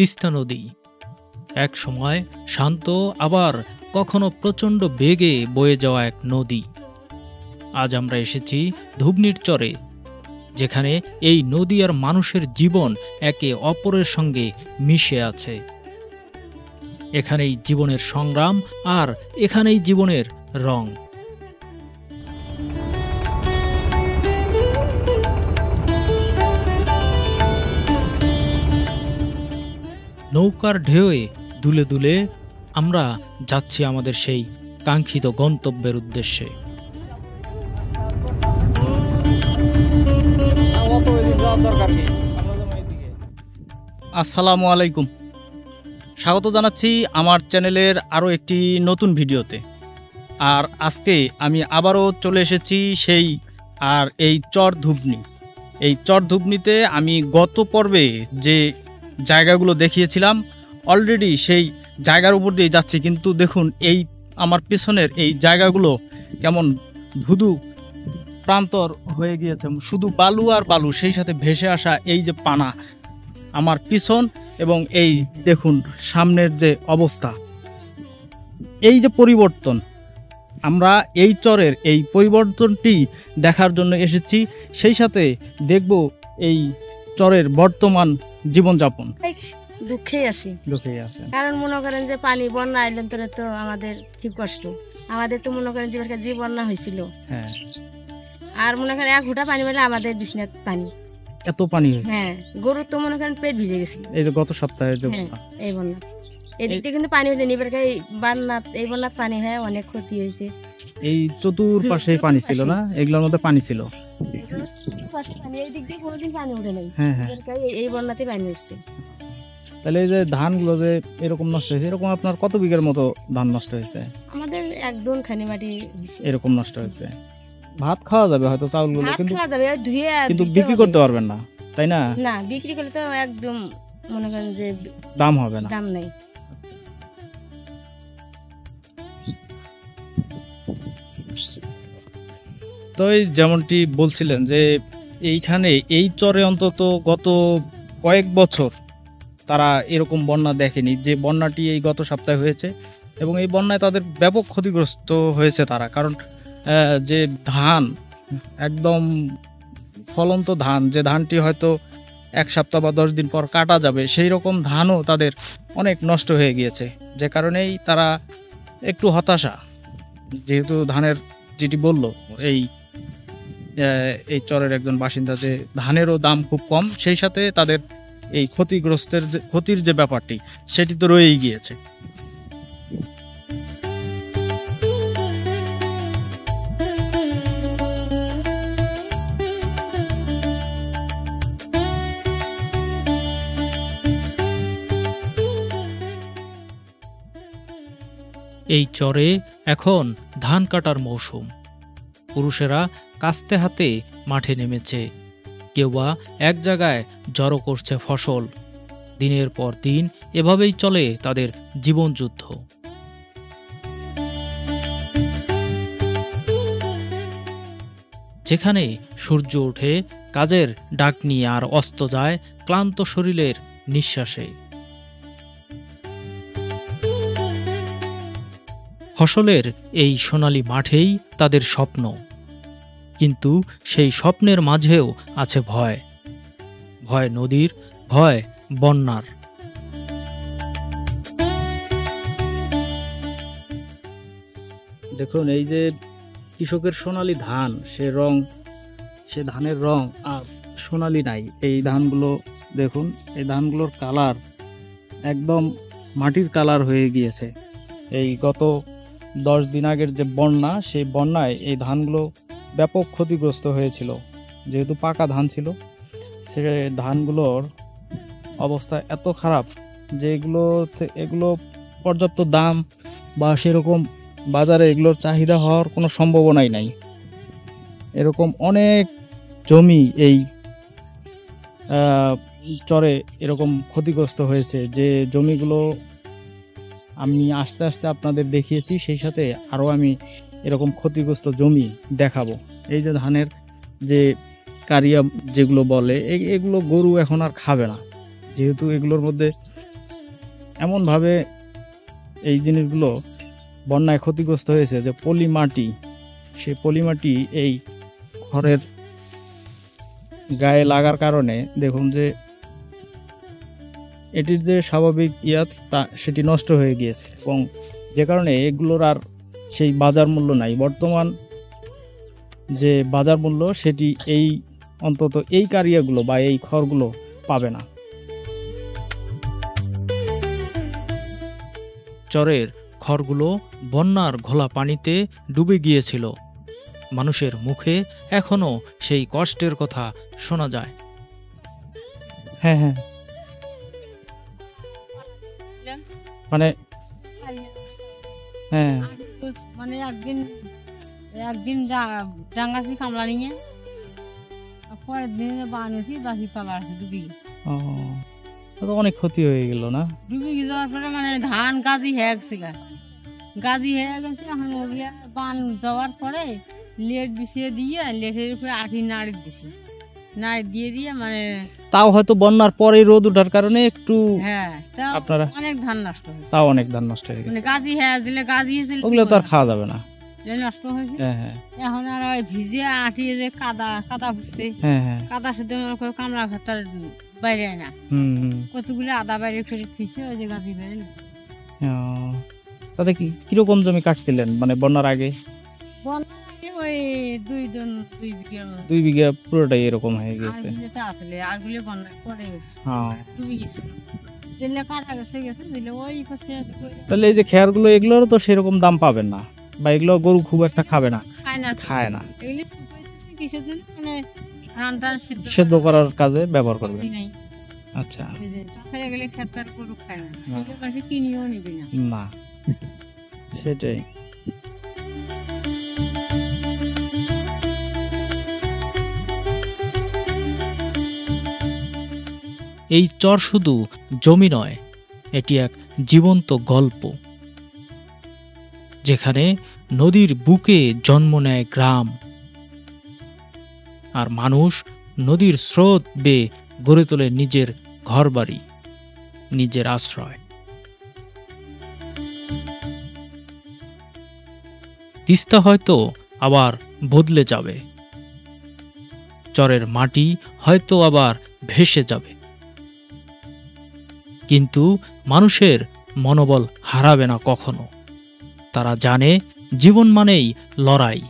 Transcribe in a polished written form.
তিস্তা নদী এক সময় শান্ত, আবার কখনো প্রচণ্ড বেগে বয়ে যাওয়া এক নদী। আজ আমরা এসেছি ধুবনির চরে, যেখানে এই নদী আর মানুষের জীবন একে অপরের সঙ্গে মিশে আছে। এখানেই জীবনের সংগ্রাম, আর এখানেই জীবনের রং। নৌকার ঢেউয়ে দুলে দুলে আমরা যাচ্ছি আমাদের সেই কাঙ্ক্ষিত গন্তব্যের উদ্দেশ্যে। আসসালামু আলাইকুম, স্বাগত জানাচ্ছি আমার চ্যানেলের আরও একটি নতুন ভিডিওতে। আর আজকে আমি আবারও চলে এসেছি এই চর ধুবনি। এই চর ধুবনিতে আমি গত পর্বে যে জায়গাগুলো দেখিয়েছিলাম, অলরেডি সেই জায়গার উপর দিয়ে যাচ্ছি, কিন্তু দেখুন এই আমার পিছনের এই জায়গাগুলো কেমন ধুধু প্রান্তর হয়ে গিয়েছে, শুধু বালু আর বালু, সেই সাথে ভেসে আসা এই যে পানা আমার পিছন, এবং এই দেখুন সামনের যে অবস্থা, এই যে পরিবর্তন, আমরা এই চরের এই পরিবর্তনটি দেখার জন্য এসেছি। সেই সাথে দেখব এই চরের বর্তমান জীবনযাপন। দুঃখেই আছি, কারণ মনে করেন যে পানি বন্যা আইলেন তো আমাদের খুব কষ্ট। আমাদের তো মনে করেন যে বন্যা হয়েছিল, আর মনে করেন 1 ঘুটা পানি পেলে আমাদের বিছনাত পানি, এত পানি। হ্যাঁ, গরুর তো মনে করেন পেট ভিজে গেছিল এই যে গত সপ্তাহে এই বন্যা। এদিকে কিন্তু পানি হলে নিবার এই বন্যাত পানি হয়, অনেক ক্ষতি হয়েছে। এই চতুর্পাশে পানি ছিল না, এগুলোর মধ্যে পানি ছিল, এই দিক দিয়ে কোনোদিন পানি উঠে নাই, এই বন্যাতে পানি উঠছে। তাহলে এই যে ধানগুলো যে এরকম নষ্ট হয়েছে, এরকম আপনার কত বিঘার মতো ধান নষ্ট হয়েছে? আমাদের একদম খানি মাটি এরকম নষ্ট হয়েছে। ভাত খাওয়া যাবে হয়তো, চাউলগুলো কিন্তু খাওয়া যাবে, কিন্তু বিক্রি করতে পারবেন না, তাই না? না, বিক্রি করলে তো একদম মনে করেন যে দাম হবে না, দাম নাই। তো এই যেমনটি বলছিলেন যে এইখানে এই চরে অন্তত গত কয়েক বছর তারা এরকম বন্যা দেখেনি, যে বন্যাটি এই গত সপ্তাহে হয়েছে, এবং এই বন্যায় তাদের ব্যাপক ক্ষতিগ্রস্ত হয়েছে তারা। কারণ যে ধান, একদম ফলন্ত ধান, যে ধানটি হয়তো 1 সপ্তাহ বা 10 দিন পর কাটা যাবে, সেই রকম ধানও তাদের অনেক নষ্ট হয়ে গিয়েছে। যে কারণেই তারা একটু হতাশা, যেহেতু ধানের যেটি বলল এই চরের একজন বাসিন্দা, যে ধানেরও দাম খুব কম, সেই সাথে তাদের এই ক্ষতির যে ব্যাপারটি, সেটি তো রয়েই গিয়েছে। এই চরে এখন ধান কাটার মৌসুম। পুরুষেরা কাস্তে হাতে মাঠে নেমেছে, কেউ বা এক জায়গায় জড়ো করছে ফসল। দিনের পর দিন এভাবেই চলে তাদের জীবনযুদ্ধ। যেখানে সূর্য ওঠে কাজের ডাক নিয়ে, আর অস্ত যায় ক্লান্ত শরীরের নিঃশ্বাসে। ফসলের এই সোনালী মাঠেই তাদের স্বপ্ন, কিন্তু সেই স্বপ্নের মাঝেও আছে ভয়। ভয় নদীর, ভয় বন্যার। দেখুন এই যে কৃষকের সোনালী ধান, সে ধানের রং আর সোনালী নাই। এই ধানগুলো দেখুন, এই ধানগুলোর কালার একদম মাটির কালার হয়ে গিয়েছে। এই গত 10 দিন আগের যে বন্যা, সেই বন্যায় এই ধানগুলো ব্যাপক ক্ষতিগ্রস্ত হয়েছিল। যেহেতু পাকা ধান ছিল, সে ধানগুলোর অবস্থা এত খারাপ যে এগুলো পর্যাপ্ত দাম বা সেরকম বাজারে এগুলোর চাহিদা হওয়ার কোনো সম্ভাবনাই নাই। এরকম অনেক জমি এই চরে এরকম ক্ষতিগ্রস্ত হয়েছে, যে জমিগুলো আমি আস্তে আস্তে আপনাদের দেখিয়েছি, সেই সাথে আরও আমি এরকম ক্ষতিগ্রস্ত জমি দেখাবো। এই যে ধানের যে কারিয়া যেগুলো বলে, এগুলো গরু এখন আর খাবে না, যেহেতু এগুলোর মধ্যে এমনভাবে এই জিনিসগুলো বন্যায় ক্ষতিগ্রস্ত হয়েছে যে পলি মাটি, সেই পলি মাটি এই ঘরের গায়ে লাগার কারণে দেখুন যে এটির যে স্বাভাবিক তা সেটি নষ্ট হয়ে গিয়েছে, এবং যে কারণে এগুলোর আর সেই বাজার মূল্য নাই। বর্তমান যে বাজার মূল্য সেটি এই অন্তত এই কারিয়াগুলো বা এই খড়গুলো পাবে না। চরের খড়গুলো বন্যার ঘোলা পানিতে ডুবে গিয়েছিল। মানুষের মুখে এখনো সেই কষ্টের কথা শোনা যায়। হ্যাঁ হ্যাঁ, মানে হ্যাঁ, মানে একদিন ডাঙ্গাছি কামলা নিয়ে, পরের দিন বানুছি বাসি তলা আছে ডুবি তো অনেক ক্ষতি হয়ে গেল না? ডুবি যাওয়ার পরে মানে ধান গাজি হয়ে গেছে, গাজি হয়ে গেছে। এখন ওগুলো বান যাওয়ার পরে লেট বিছিয়ে দিয়ে লেটের উপরে আঠি নাড়ি দিছি, নাড়ি দিয়ে মানে তাও হয়তো বন্যার পরে রোদ ওঠার কারণে একটু আপনারা অনেক ধান নষ্ট হয়েছে। তাও অনেক ধান নষ্ট হয়ে গেছে, মানে গাজি হয়ে দিলে গাজি হয়েছিল, ওগুলো তো আর খাওয়া যাবে না, নষ্ট হয়েছে। এখন আর ওই ভিজে আটিয়ে যে কাদা ফুটছে, কাদা শুধু কামড়া খাতার বাইরে না, কতগুলো আদা বাইরে ফিরছে, ওই যে গাজি বাইরে। তাতে কিরকম জমি কাটছিলেন মানে বন্যার আগে? ওই 2 বিঘা পুরোটাই এরকম হয়ে গেছে আসলে, আর গুলো বন্যা পড়ে গেছে, ডুবে গেছে। তাহলে এই যে খেয়ারগুলো, এগুলোরও তো সেরকম দাম পাবেন না, বা এগুলো গরু খুব একটা খাবে না, খায় না, সেদ্ধ করার কাজে ব্যবহার করবে। আচ্ছা, না সেটাই। এই চর শুধু জমি নয়, এটি এক জীবন্ত গল্প, যেখানে নদীর বুকে জন্ম নেয় গ্রাম, আর মানুষ নদীর স্রোত বেয়ে গড়ে তোলে নিজের ঘরবাড়ি, নিজের আশ্রয়। তিস্তা হয়তো আবার বদলে যাবে, চরের মাটি হয়তো আবার ভেসে যাবে, কিন্তু মানুষের মনোবল হারাবে না কখনো। তারা জানে জীবন মানেই লড়াই,